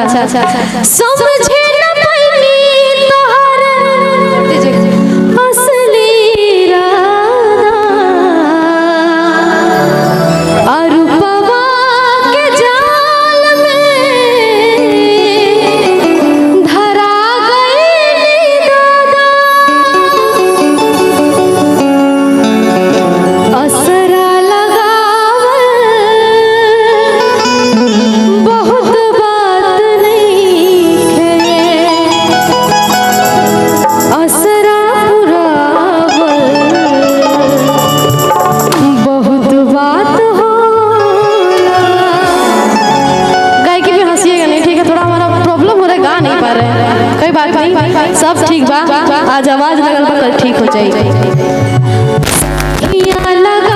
अच्छा अच्छा अच्छा समझे न पैनी तोहर असली इरादा अरूपवा के जाल में धरा गई दादा असरा लगावल बहुत बात नहीं है असरा पुरावल बहुत बात होला। गाय की भी हंसिएगा नहीं, ठीक है? थोड़ा हमारा प्रॉब्लम हो रहा है, गा नहीं पा रहे हैं, कोई बात नहीं, सब ठीक बा। आज आवाज लगल बा, कल ठीक हो जाएगी। लगा